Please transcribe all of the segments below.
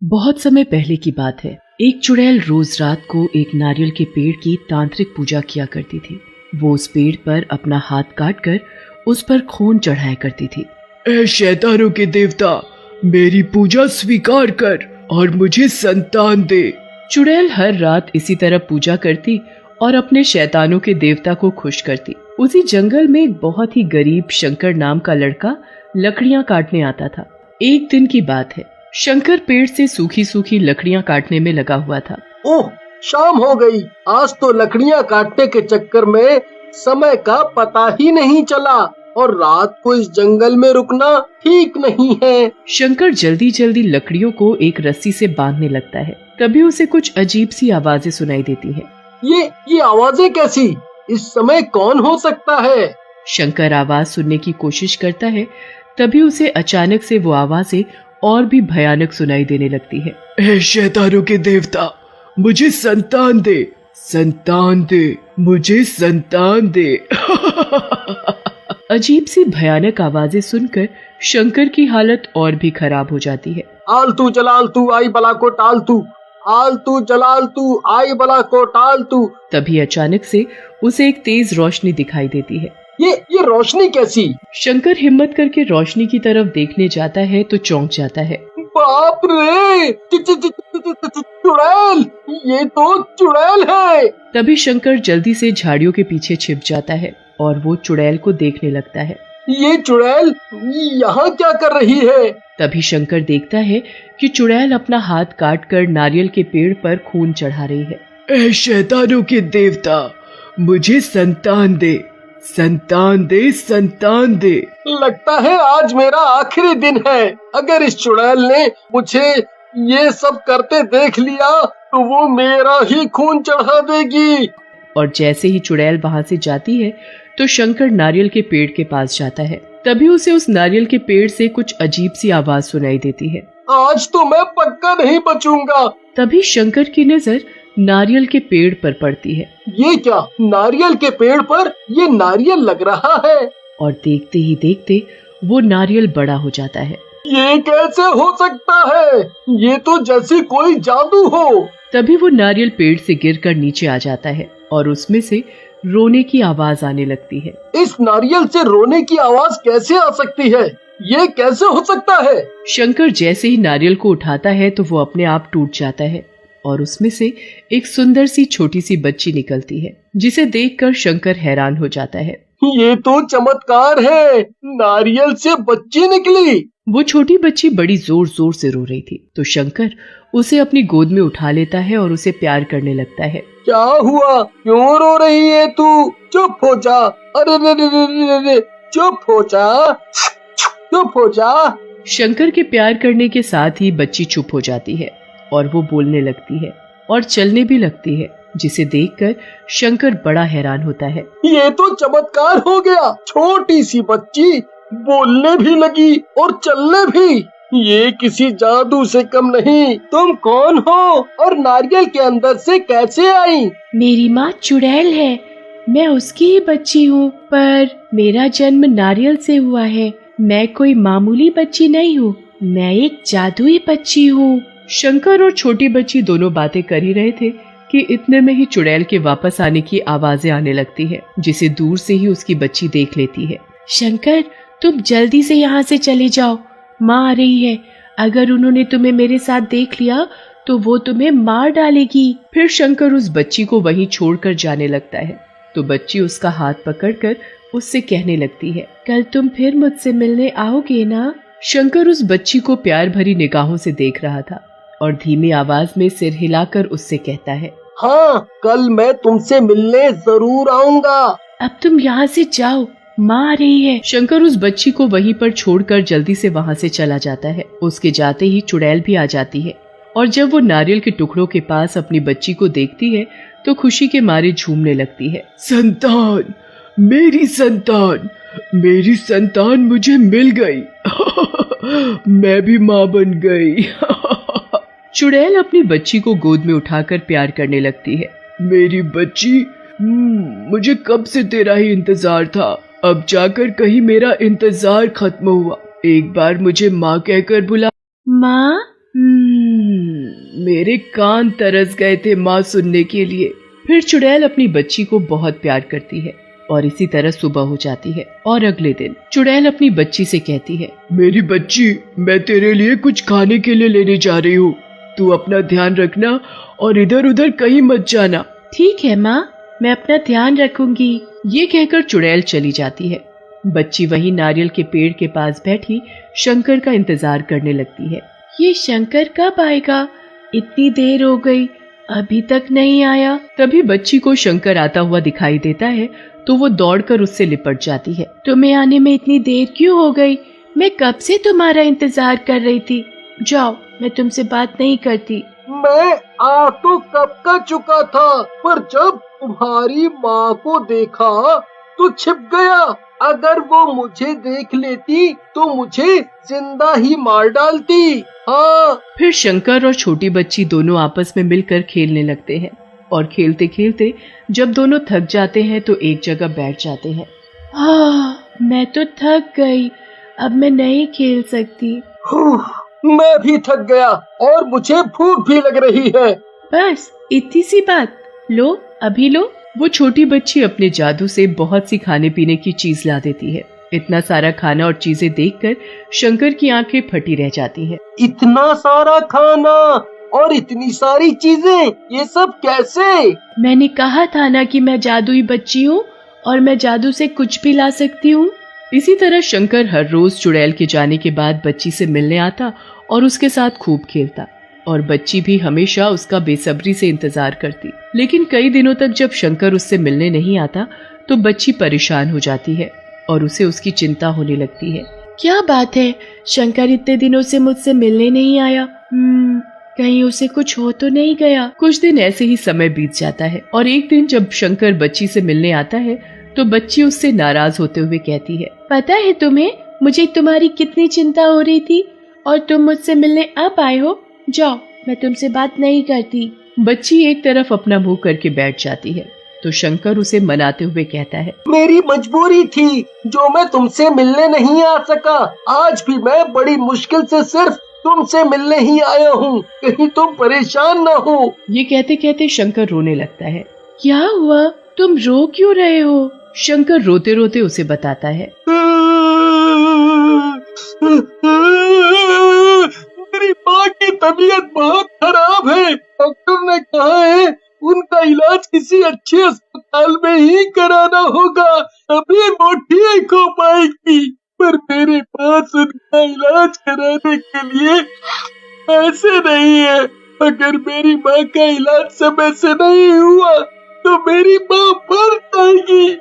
बहुत समय पहले की बात है। एक चुड़ैल रोज रात को एक नारियल के पेड़ की तांत्रिक पूजा किया करती थी। वो उस पेड़ पर अपना हाथ काट कर उस पर खून चढ़ाया करती थी। ऐ शैतानों के देवता, मेरी पूजा स्वीकार कर और मुझे संतान दे। चुड़ैल हर रात इसी तरह पूजा करती और अपने शैतानों के देवता को खुश करती। उसी जंगल में एक बहुत ही गरीब शंकर नाम का लड़का लकड़ियां काटने आता था। एक दिन की बात है, शंकर पेड़ से सूखी सूखी लकड़ियां काटने में लगा हुआ था। ओह, शाम हो गई। आज तो लकड़ियां काटने के चक्कर में समय का पता ही नहीं चला और रात को इस जंगल में रुकना ठीक नहीं है। शंकर जल्दी जल्दी लकड़ियों को एक रस्सी से बांधने लगता है। तभी उसे कुछ अजीब सी आवाजें सुनाई देती हैं। ये आवाजें कैसी? इस समय कौन हो सकता है? शंकर आवाज सुनने की कोशिश करता है। तभी उसे अचानक से वो आवाजें और भी भयानक सुनाई देने लगती है। ऐ शैतानों के देवता, मुझे संतान दे, संतान दे, मुझे संतान दे। अजीब सी भयानक आवाजें सुनकर शंकर की हालत और भी खराब हो जाती है। आलतू जलालतू आई बला को टालतू, आलतू जलालतू आई बला को टालतू। तभी अचानक से उसे एक तेज रोशनी दिखाई देती है। ये रोशनी कैसी? शंकर हिम्मत करके रोशनी की तरफ देखने जाता है तो चौंक जाता है। बाप रे, चुड़ैल! ये तो चुड़ैल है। तभी शंकर जल्दी से झाड़ियों के पीछे छिप जाता है और वो चुड़ैल को देखने लगता है। ये चुड़ैल यहाँ क्या कर रही है? तभी शंकर देखता है कि चुड़ैल अपना हाथ काट कर नारियल के पेड़ पर खून चढ़ा रही है। ऐ शैतानों के देवता, मुझे संतान दे, संतान दे, संतान दे। लगता है आज मेरा आखिरी दिन है। अगर इस चुड़ैल ने मुझे ये सब करते देख लिया तो वो मेरा ही खून चढ़ा देगी। और जैसे ही चुड़ैल वहाँ से जाती है तो शंकर नारियल के पेड़ के पास जाता है। तभी उसे उस नारियल के पेड़ से कुछ अजीब सी आवाज सुनाई देती है। आज तो मैं पक्का नहीं बचूंगा। तभी शंकर की नजर नारियल के पेड़ पर पड़ती है। ये क्या? नारियल के पेड़ पर ये नारियल लग रहा है। और देखते ही देखते वो नारियल बड़ा हो जाता है। ये कैसे हो सकता है? ये तो जैसे कोई जादू हो। तभी वो नारियल पेड़ से गिरकर नीचे आ जाता है और उसमें से रोने की आवाज आने लगती है। इस नारियल से रोने की आवाज कैसे आ सकती है? ये कैसे हो सकता है? शंकर जैसे ही नारियल को उठाता है तो वो अपने आप टूट जाता है और उसमें से एक सुंदर सी छोटी सी बच्ची निकलती है, जिसे देखकर शंकर हैरान हो जाता है। ये तो चमत्कार है, नारियल से बच्ची निकली। वो छोटी बच्ची बड़ी जोर जोर से रो रही थी तो शंकर उसे अपनी गोद में उठा लेता है और उसे प्यार करने लगता है। क्या हुआ? क्यों रो रही है तू? चुप हो जा। अरे रे रे रे रे, चुप हो जा, चुप हो जा। शंकर के प्यार करने के साथ ही बच्ची चुप हो जाती है और वो बोलने लगती है और चलने भी लगती है, जिसे देखकर शंकर बड़ा हैरान होता है। ये तो चमत्कार हो गया। छोटी सी बच्ची बोलने भी लगी और चलने भी। ये किसी जादू से कम नहीं। तुम कौन हो और नारियल के अंदर से कैसे आई? मेरी माँ चुड़ैल है, मैं उसकी ही बच्ची हूँ, पर मेरा जन्म नारियल से हुआ है। मैं कोई मामूली बच्ची नहीं हूँ, मैं एक जादुई बच्ची हूँ। शंकर और छोटी बच्ची दोनों बातें कर ही रहे थे कि इतने में ही चुड़ैल के वापस आने की आवाजें आने लगती है, जिसे दूर से ही उसकी बच्ची देख लेती है। शंकर, तुम जल्दी से यहाँ से चले जाओ, माँ आ रही है। अगर उन्होंने तुम्हें मेरे साथ देख लिया तो वो तुम्हें मार डालेगी। फिर शंकर उस बच्ची को वहीं छोड़कर जाने लगता है तो बच्ची उसका हाथ पकड़कर उससे कहने लगती है, कल तुम फिर मुझसे मिलने आओगे ना? शंकर उस बच्ची को प्यार भरी निगाहों से देख रहा था और धीमी आवाज में सिर हिलाकर उससे कहता है, हाँ, कल मैं तुमसे मिलने जरूर आऊंगा। अब तुम यहाँ से जाओ, माँ आ रही है। शंकर उस बच्ची को वहीं पर छोड़कर जल्दी से वहाँ से चला जाता है। उसके जाते ही चुड़ैल भी आ जाती है और जब वो नारियल के टुकड़ों के पास अपनी बच्ची को देखती है तो खुशी के मारे झूमने लगती है। संतान, मेरी संतान, मेरी संतान मुझे मिल गई। मैं भी माँ बन गई। चुड़ैल अपनी बच्ची को गोद में उठाकर प्यार करने लगती है। मेरी बच्ची, मुझे कब से तेरा ही इंतजार था। अब जाकर कहीं मेरा इंतजार खत्म हुआ। एक बार मुझे माँ कहकर बुला। माँ? मेरे कान तरस गए थे माँ सुनने के लिए। फिर चुड़ैल अपनी बच्ची को बहुत प्यार करती है और इसी तरह सुबह हो जाती है और अगले दिन चुड़ैल अपनी बच्ची से कहती है, मेरी बच्ची, मैं तेरे लिए कुछ खाने के लिए लेने जा रही हूँ। तू अपना ध्यान रखना और इधर उधर कहीं मत जाना। ठीक है माँ, मैं अपना ध्यान रखूंगी। ये कहकर चुड़ैल चली जाती है। बच्ची वहीं नारियल के पेड़ के पास बैठी शंकर का इंतजार करने लगती है। ये शंकर कब आएगा? इतनी देर हो गई, अभी तक नहीं आया। तभी बच्ची को शंकर आता हुआ दिखाई देता है तो वो दौड़कर उससे लिपट जाती है। तुम्हें आने में इतनी देर क्यों हो गई? मैं कब से तुम्हारा इंतजार कर रही थी। जाओ, मैं तुमसे बात नहीं करती। मैं आ तो कब का चुका था, पर जब तुम्हारी माँ को देखा तो छिप गया। अगर वो मुझे देख लेती तो मुझे जिंदा ही मार डालती। हाँ। फिर शंकर और छोटी बच्ची दोनों आपस में मिलकर खेलने लगते हैं और खेलते खेलते जब दोनों थक जाते हैं तो एक जगह बैठ जाते हैं। मैं तो थक गई, अब मैं नहीं खेल सकती। मैं भी थक गया और मुझे भूख भी लग रही है। बस इतनी सी बात, लो अभी लो। वो छोटी बच्ची अपने जादू से बहुत सी खाने पीने की चीज ला देती है। इतना सारा खाना और चीजें देखकर शंकर की आंखें फटी रह जाती हैं। इतना सारा खाना और इतनी सारी चीजें, ये सब कैसे? मैंने कहा था ना कि मैं जादुई बच्ची हूँ और मैं जादू से कुछ भी ला सकती हूँ। इसी तरह शंकर हर रोज चुड़ैल के जाने के बाद बच्ची से मिलने आता और उसके साथ खूब खेलता और बच्ची भी हमेशा उसका बेसब्री से इंतजार करती। लेकिन कई दिनों तक जब शंकर उससे मिलने नहीं आता तो बच्ची परेशान हो जाती है और उसे उसकी चिंता होने लगती है। क्या बात है, शंकर इतने दिनों से मुझसे मिलने नहीं आया? कहीं उसे कुछ हो तो नहीं गया? कुछ दिन ऐसे ही समय बीत जाता है और एक दिन जब शंकर बच्ची से मिलने आता है तो बच्ची उससे नाराज होते हुए कहती है, पता है तुम्हें, मुझे तुम्हारी कितनी चिंता हो रही थी और तुम मुझसे मिलने अब आए हो। जाओ, मैं तुमसे बात नहीं करती। बच्ची एक तरफ अपना मुंह करके बैठ जाती है तो शंकर उसे मनाते हुए कहता है, मेरी मजबूरी थी जो मैं तुमसे मिलने नहीं आ सका। आज भी मैं बड़ी मुश्किल से सिर्फ तुमसे मिलने ही आया हूँ, कहीं तुम परेशान न हो। ये कहते कहते शंकर रोने लगता है। क्या हुआ, तुम रो क्यों रहे हो? शंकर रोते रोते उसे बताता है, मेरी माँ की तबीयत बहुत खराब है। डॉक्टर ने कहा है उनका इलाज किसी अच्छे अस्पताल में ही कराना होगा, तभी वो ठीक हो पाएगी। पर मेरे पास उनका इलाज कराने के लिए पैसे नहीं है। अगर मेरी माँ का इलाज समय से नहीं हुआ तो मेरी माँ मर जाएगी।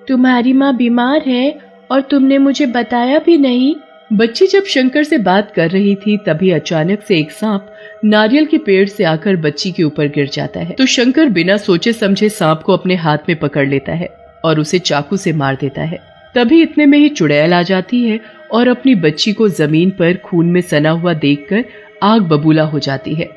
तुम्हारी माँ बीमार है और तुमने मुझे बताया भी नहीं। बच्ची जब शंकर से बात कर रही थी तभी अचानक से एक सांप नारियल के पेड़ से आकर बच्ची के ऊपर गिर जाता है तो शंकर बिना सोचे समझे सांप को अपने हाथ में पकड़ लेता है और उसे चाकू से मार देता है। तभी इतने में ही चुड़ैल आ जाती है और अपनी बच्ची को जमीन पर खून में सना हुआ देखकर आग बबूला हो जाती है।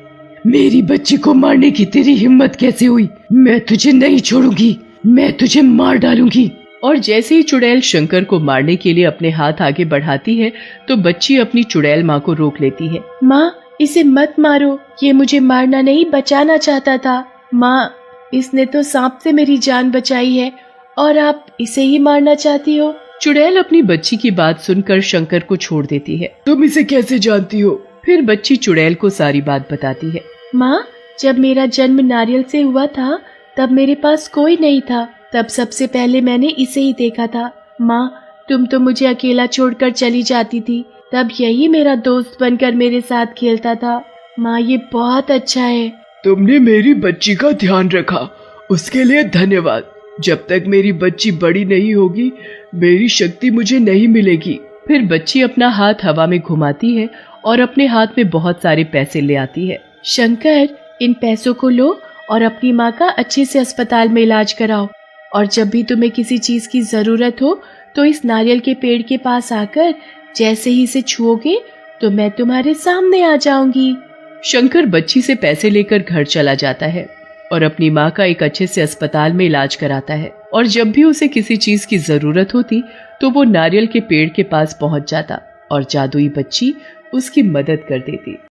मेरी बच्ची को मारने की तेरी हिम्मत कैसे हुई? मैं तुझे नहीं छोड़ूंगी, मैं तुझे मार डालूंगी। और जैसे ही चुड़ैल शंकर को मारने के लिए अपने हाथ आगे बढ़ाती है तो बच्ची अपनी चुड़ैल माँ को रोक लेती है। माँ, इसे मत मारो, ये मुझे मारना नहीं बचाना चाहता था। माँ, इसने तो सांप से मेरी जान बचाई है और आप इसे ही मारना चाहती हो। चुड़ैल अपनी बच्ची की बात सुनकर शंकर को छोड़ देती है। तुम इसे कैसे जानती हो? फिर बच्ची चुड़ैल को सारी बात बताती है। माँ, जब मेरा जन्म नारियल से हुआ था तब मेरे पास कोई नहीं था, तब सबसे पहले मैंने इसे ही देखा था। माँ, तुम तो मुझे अकेला छोड़कर चली जाती थी, तब यही मेरा दोस्त बनकर मेरे साथ खेलता था। माँ, ये बहुत अच्छा है। तुमने मेरी बच्ची का ध्यान रखा, उसके लिए धन्यवाद। जब तक मेरी बच्ची बड़ी नहीं होगी मेरी शक्ति मुझे नहीं मिलेगी। फिर बच्ची अपना हाथ हवा में घुमाती है और अपने हाथ में बहुत सारे पैसे ले आती है। शंकर, इन पैसों को लो और अपनी माँ का अच्छे से अस्पताल में इलाज कराओ और जब भी तुम्हें किसी चीज की जरूरत हो तो इस नारियल के पेड़ के पास आकर जैसे ही इसे छुओगे तो मैं तुम्हारे सामने आ जाऊंगी। शंकर बच्ची से पैसे लेकर घर चला जाता है और अपनी माँ का एक अच्छे से अस्पताल में इलाज कराता है और जब भी उसे किसी चीज की जरूरत होती तो वो नारियल के पेड़ के पास पहुंच जाता और जादुई बच्ची उसकी मदद कर देती।